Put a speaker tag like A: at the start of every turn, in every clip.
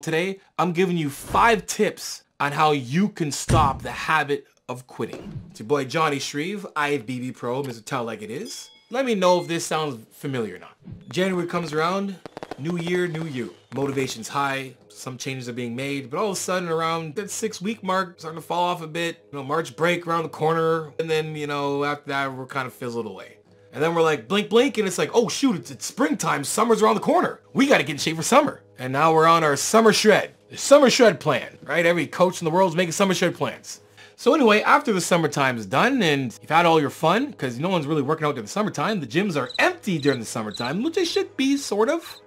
A: Today, I'm giving you 5 tips on how you can stop the habit of quitting. It's your boy Johnny Shreve, IFBB Pro, Mr. Tell Like It Is. Let me know if this sounds familiar or not. January comes around, new year, new you. Motivation's high, some changes are being made, but all of a sudden around that 6-week mark, starting to fall off a bit. March break around the corner, and then, after that, we're kind of fizzled away. And then we're like, blink, blink, and it's like, oh shoot, it's springtime, summer's around the corner. We gotta get in shape for summer. And now we're on our summer shred. The summer shred plan, right? Every coach in the world is making summer shred plans. So anyway, after the summertime is done and you've had all your fun, because no one's really working out during the summertime, the gyms are empty during the summertime, which they should be, sort of.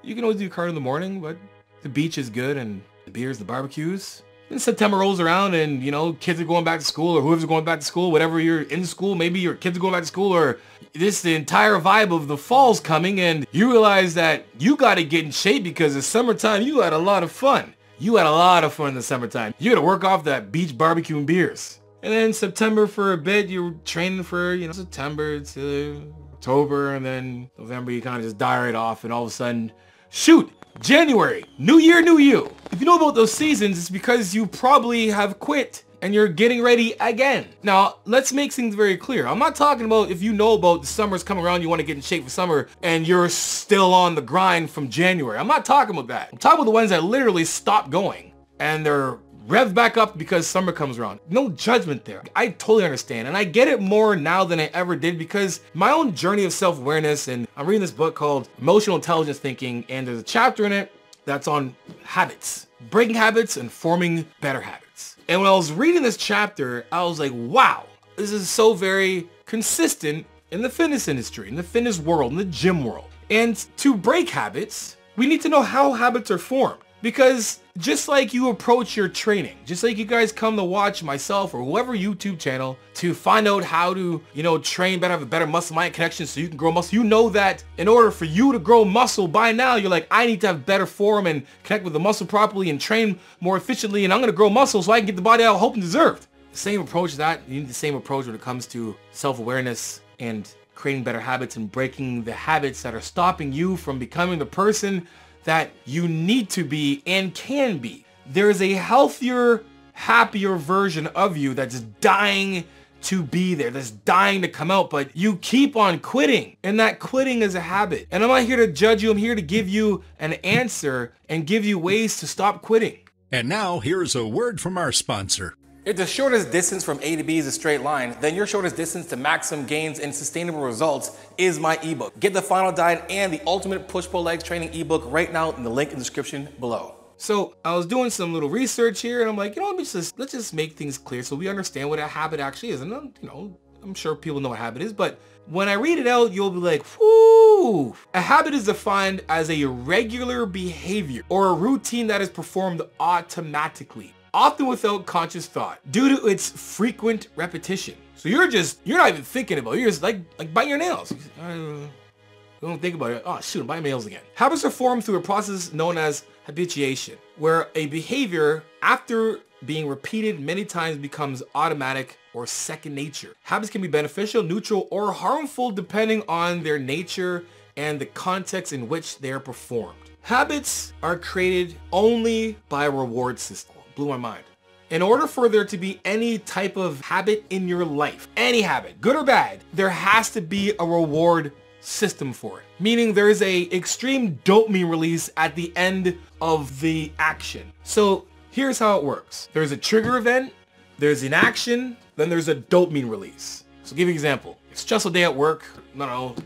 A: You can always do cardio in the morning, but the beach is good and the beers, the barbecues. Then September rolls around and, kids are going back to school, or whoever's going back to school, whatever you're in school, maybe your kids are going back to school, or the entire vibe of the fall's coming, and you realize that you got to get in shape because the summertime, you had a lot of fun. You had a lot of fun in the summertime. You got to work off that beach barbecue and beers. And then September for a bit, you're training for, September to October, and then November, you kind of just die it off, and all of a sudden, shoot! January, new year, new you. If you know about those seasons, it's because you probably have quit and you're getting ready again. Now, let's make things very clear. I'm not talking about if you know about the summer's coming around, you want to get in shape for summer and you're still on the grind from January. I'm not talking about that. I'm talking about the ones that literally stop going and they're revved back up because summer comes around. No judgment there. I totally understand. And I get it more now than I ever did because my own journey of self-awareness, and I'm reading this book called Emotional Intelligence Thinking, and there's a chapter in it that's on habits, breaking habits and forming better habits. And when I was reading this chapter, I was like, wow, this is so very consistent in the fitness industry, in the fitness world, in the gym world. And to break habits, we need to know how habits are formed. Because just like you approach your training, just like you guys come to watch myself or whoever YouTube channel to find out how to, train better, have a better muscle-mind connection so you can grow muscle. You know that in order for you to grow muscle by now, you're like, I need to have better form and connect with the muscle properly and train more efficiently, and I'm going to grow muscle so I can get the body I hope and deserved. Same approach to that. You need the same approach when it comes to self-awareness and creating better habits and breaking the habits that are stopping you from becoming the person that you need to be and can be. There is a healthier, happier version of you that's dying to be there, that's dying to come out, but you keep on quitting, and that quitting is a habit. And I'm not here to judge you, I'm here to give you an answer and give you ways to stop quitting.
B: And now, here's a word from our sponsor.
A: If the shortest distance from A to B is a straight line, then your shortest distance to maximum gains and sustainable results is my ebook. Get the final diet and the ultimate push-pull legs training ebook right now in the link in the description below. So I was doing some little research here and I'm like, let's just make things clear so we understand what a habit actually is. And I'm sure people know what a habit is, but when I read it out, you'll be like, whoo! A habit is defined as a regular behavior or a routine that is performed automatically, often without conscious thought, due to its frequent repetition. So you're not even thinking about it. You're just like biting your nails. Don't think about it. Oh shoot, I'm biting my nails again. Habits are formed through a process known as habituation, where a behavior, after being repeated many times, becomes automatic or second nature. Habits can be beneficial, neutral, or harmful depending on their nature and the context in which they are performed. Habits are created only by a reward system. Blew my mind. In order for there to be any type of habit in your life, any habit, good or bad, there has to be a reward system for it. Meaning there is a extreme dopamine release at the end of the action. So here's how it works. There's a trigger event, there's an action, then there's a dopamine release. So give you an example. It's a stressful day at work,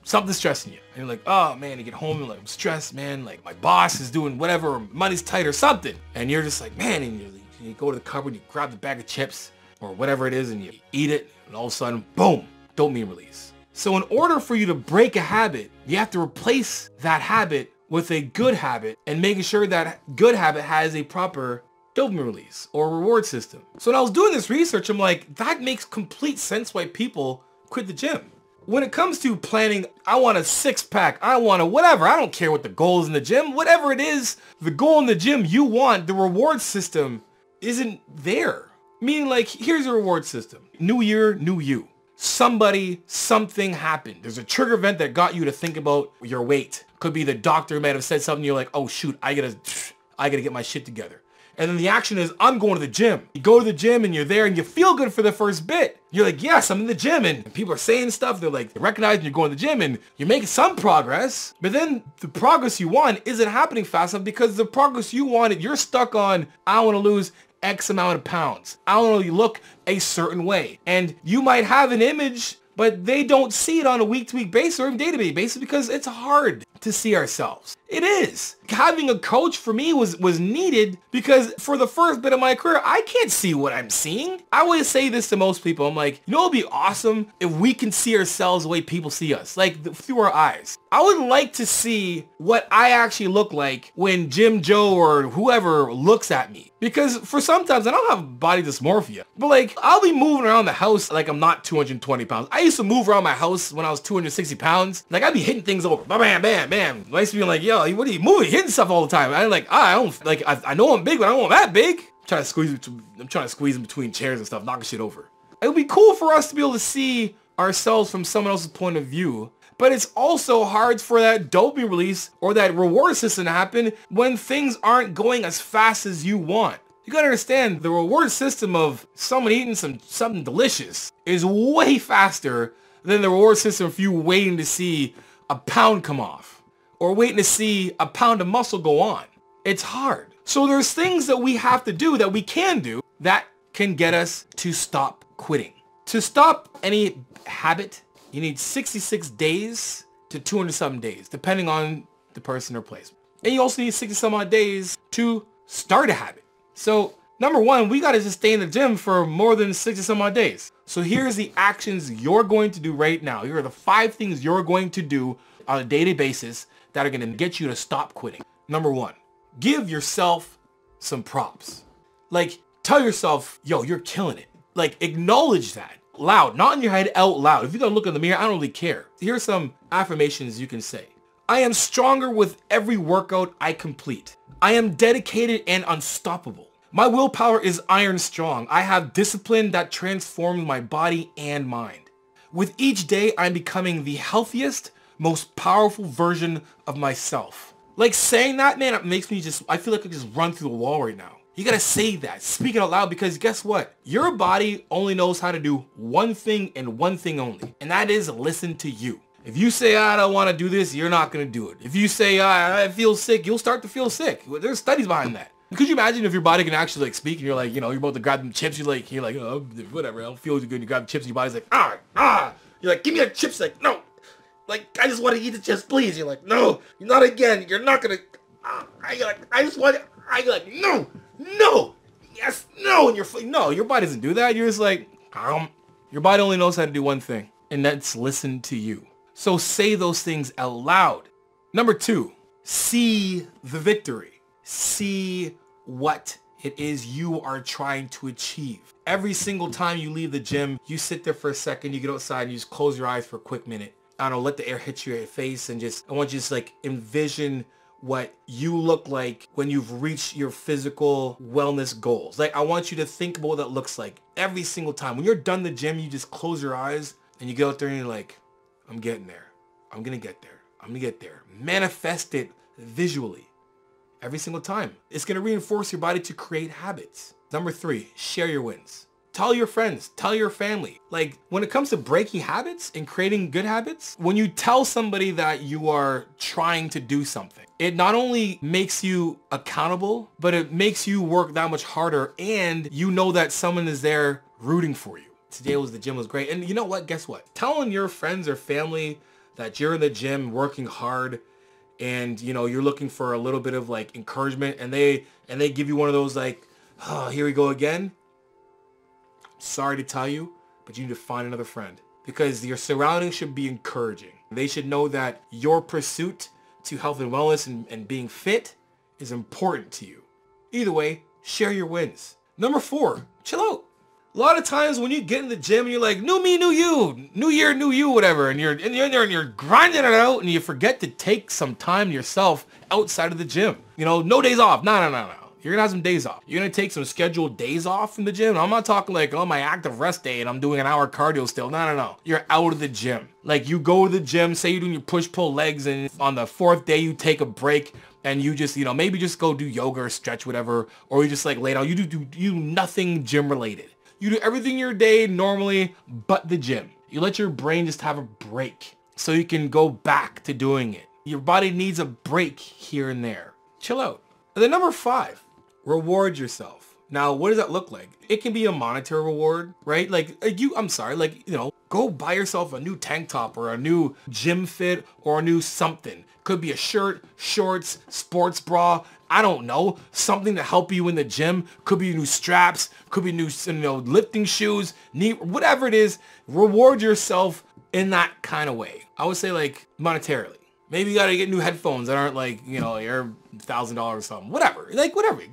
A: something's stressing you. And you're like, oh man, you get home and like, I'm stressed, man. Like my boss is doing whatever, or money's tight or something. And you're just like, man, and you go to the cupboard, you grab the bag of chips or whatever it is and you eat it, and all of a sudden, boom, dopamine release. So in order for you to break a habit, you have to replace that habit with a good habit and making sure that good habit has a proper dopamine release or reward system. So when I was doing this research, I'm like, that makes complete sense why people quit the gym. When it comes to planning, I want a 6-pack, I want a whatever, I don't care what the goal is in the gym, whatever it is, the goal in the gym you want, the reward system isn't there. Meaning like, here's a reward system. New year, new you. Something happened. There's a trigger event that got you to think about your weight. Could be the doctor might have said something, you're like, oh shoot, I gotta get my shit together. And then the action is, I'm going to the gym. You go to the gym and you're there and you feel good for the first bit. You're like, yes, I'm in the gym, and people are saying stuff. They're like, recognizing you're going to the gym and you're making some progress. But then the progress you want isn't happening fast enough, because the progress you wanted, you're stuck on, I want to lose X amount of pounds. I want to look a certain way. And you might have an image, but they don't see it on a week-to-week basis or even day-to-day basis, because it's hard to see ourselves. It is. Having a coach for me was needed, because for the first bit of my career, I can't see what I'm seeing. I always say this to most people. I'm like, you know, it'd be awesome if we can see ourselves the way people see us, like through our eyes. I would like to see what I actually look like when Jim Joe or whoever looks at me. Because for sometimes I don't have body dysmorphia, but like I'll be moving around the house like I'm not 220 pounds. I used to move around my house when I was 260 pounds. Like I'd be hitting things over. Bam, bam, bam. I used to be like, yo, what are you moving? Hitting stuff all the time. I like, I don't like, I know I'm big, but I don't want that big. I'm trying to squeeze in between chairs and stuff, knocking shit over. It would be cool for us to be able to see ourselves from someone else's point of view. But it's also hard for that dopamine release or that reward system to happen when things aren't going as fast as you want. You gotta understand, the reward system of someone eating something delicious is way faster than the reward system for you waiting to see a pound come off or waiting to see a pound of muscle go on. It's hard. So there's things that we have to do, that we can do, that can get us to stop quitting. To stop any habit, you need 66 days to 200-something days, depending on the person or place. And you also need 60-some odd days to start a habit. So number one, we got to just stay in the gym for more than 60-some odd days. So here's the actions you're going to do right now. Here are the 5 things you're going to do on a daily basis that are going to get you to stop quitting. Number one, give yourself some props. Like, tell yourself, yo, you're killing it. Like, acknowledge that. Loud, not in your head, out loud. If you gotta look in the mirror, I don't really care. Here's some affirmations you can say. I am stronger with every workout I complete. I am dedicated and unstoppable. My willpower is iron strong. I have discipline that transforms my body and mind. With each day, I'm becoming the healthiest, most powerful version of myself. Like, saying that, man, it makes me I feel like I just run through the wall right now. You gotta say that, speak it out loud, because guess what? Your body only knows how to do one thing and one thing only, and that is listen to you. If you say, I don't want to do this, you're not gonna do it. If you say, I feel sick, you'll start to feel sick. There's studies behind that. Could you imagine if your body can actually like speak and you're like, you know, you're about to grab them chips, you're like, oh, whatever, I don't feel good. You grab the chips and your body's like, You're like, give me the chips. Like, no. Like, I just want to eat the chips, please. You're like, no, not again. You're not gonna. I just want. You're like, no, yes, no. And your body doesn't do that. You're just like, your body only knows how to do one thing, and that's listen to you. So say those things out loud. Number 2, see the victory. See what it is you are trying to achieve. Every single time you leave the gym, you sit there for a second, you get outside, and you just close your eyes for a quick minute. I don't know, let the air hit your face, and I want you to just like envision what you look like when you've reached your physical wellness goals. Like, I want you to think about what that looks like every single time. When you're done the gym, you just close your eyes and you get out there and you're like, I'm getting there. I'm gonna get there. I'm gonna get there. Manifest it visually every single time. It's gonna reinforce your body to create habits. Number 3, share your wins. Tell your friends, tell your family. Like, when it comes to breaking habits and creating good habits, when you tell somebody that you are trying to do something, it not only makes you accountable, but it makes you work that much harder, and you know that someone is there rooting for you. Today the gym was great. And you know what? Guess what? Telling your friends or family that you're in the gym working hard and, you know, you're looking for a little bit of like encouragement, and they give you one of those like, oh, here we go again. Sorry to tell you, but you need to find another friend, because your surroundings should be encouraging. They should know that your pursuit to health and wellness and being fit is important to you. Either way, share your wins. Number 4, chill out. A lot of times when you get in the gym and you're like, new me, new you, new year, new you, whatever, and you're in there and you're grinding it out, and you forget to take some time to yourself outside of the gym. You know, no days off. No. You're gonna have some days off. You're gonna take some scheduled days off from the gym. I'm not talking like, oh, my active rest day and I'm doing an hour cardio still. No. You're out of the gym. Like, you go to the gym, say you're doing your push-pull legs, and on the 4th day you take a break. and you just, you know, maybe just go do yoga or stretch, whatever, or you just like lay down. You do nothing gym related. You do everything in your day normally but the gym. You let your brain just have a break so you can go back to doing it. Your body needs a break here and there. Chill out. And then number 5, reward yourself. Now, what does that look like? It can be a monetary reward, right? Go buy yourself a new tank top or a new gym fit or a new something. Could be a shirt, shorts, sports bra. I don't know. Something to help you in the gym. Could be new straps. Could be new, lifting shoes. Whatever it is, reward yourself in that kind of way. I would say like monetarily. Maybe you gotta get new headphones that aren't like, you're $1,000 or something. Whatever. Whatever.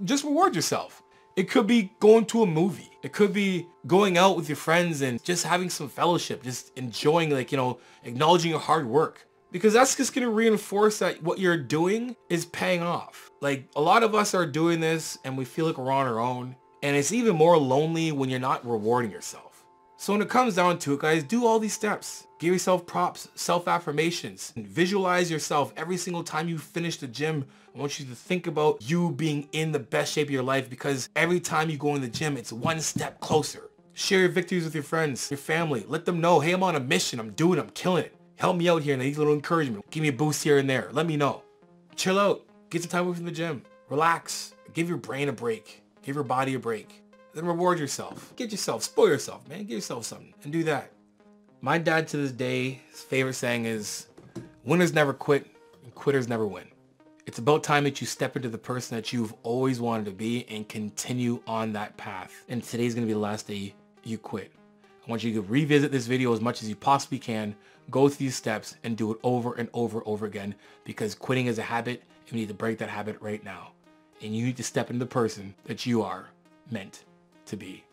A: Just reward yourself. It could be going to a movie. It could be going out with your friends and just having some fellowship, just enjoying, acknowledging your hard work. Because that's just going to reinforce that what you're doing is paying off. Like, a lot of us are doing this and we feel like we're on our own. And it's even more lonely when you're not rewarding yourself. So when it comes down to it, guys, do all these steps. Give yourself props, self-affirmations, and visualize yourself every single time you finish the gym. I want you to think about you being in the best shape of your life, because every time you go in the gym, it's one step closer. Share your victories with your friends, your family. Let them know, hey, I'm on a mission. I'm doing it. I'm killing it. Help me out here and I need a little encouragement. Give me a boost here and there. Let me know. Chill out. Get some time away from the gym. Relax. Give your brain a break. Give your body a break. Then reward yourself. Spoil yourself, man. Give yourself something and do that. My dad to this day, his favorite saying is, winners never quit and quitters never win. It's about time that you step into the person that you've always wanted to be and continue on that path. And today's going to be the last day you quit. I want you to revisit this video as much as you possibly can, go through these steps and do it over and over again, because quitting is a habit and we need to break that habit right now. And you need to step into the person that you are meant to be.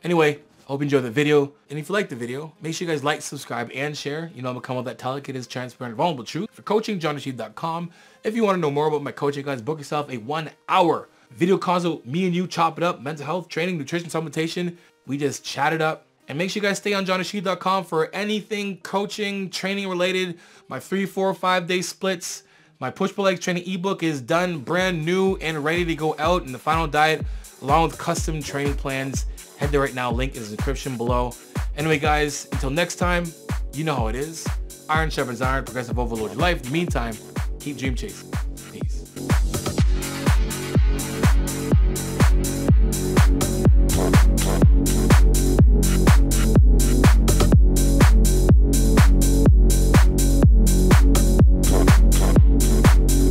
A: Anyway, I hope you enjoyed the video. And if you liked the video, make sure you guys like, subscribe, and share. I'm gonna come with that delicate, transparent, vulnerable truth. For coaching, JONNI.com. If you want to know more about my coaching, guys, book yourself a 1-hour video consult. Me and you chop it up. Mental health, training, nutrition, supplementation. We just chat it up. And make sure you guys stay on JONNI.com for anything coaching, training related. My 3, 4, 5-day splits. My push-pull legs training ebook is done, brand new, and ready to go out in the final diet, along with custom training plans. Head there right now. Link is in the description below. Anyway, guys, until next time, you know how it is. Iron sharpens iron, progressive overload your life. In the meantime, keep dream chasing. Peace.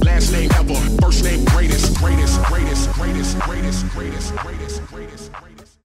B: Last name ever, first name greatest, greatest, greatest, greatest, greatest, greatest, greatest, greatest, greatest.